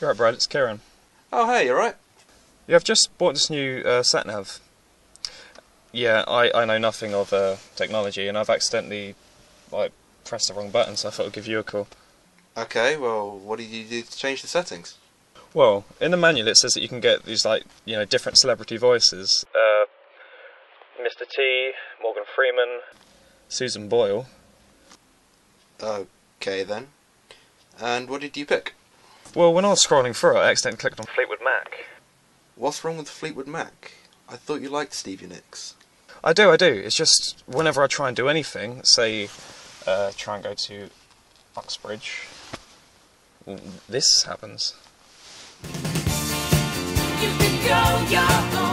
You're right, Brad, it's Kieran. Oh, hey, you alright? Yeah, I've just bought this new sat-nav. Yeah, I know nothing of technology, and I've accidentally pressed the wrong button, so I thought I'd give you a call. Okay, well, what did you do to change the settings? Well, in the manual it says that you can get these, different celebrity voices. Mr. T, Morgan Freeman, Susan Boyle. Okay, then. And what did you pick? Well, when I was scrolling through it, I accidentally clicked on Fleetwood Mac. What's wrong with Fleetwood Mac? I thought you liked Stevie Nicks. I do. It's just, whenever I try and do anything, say, try and go to Uxbridge, this happens. You can go your own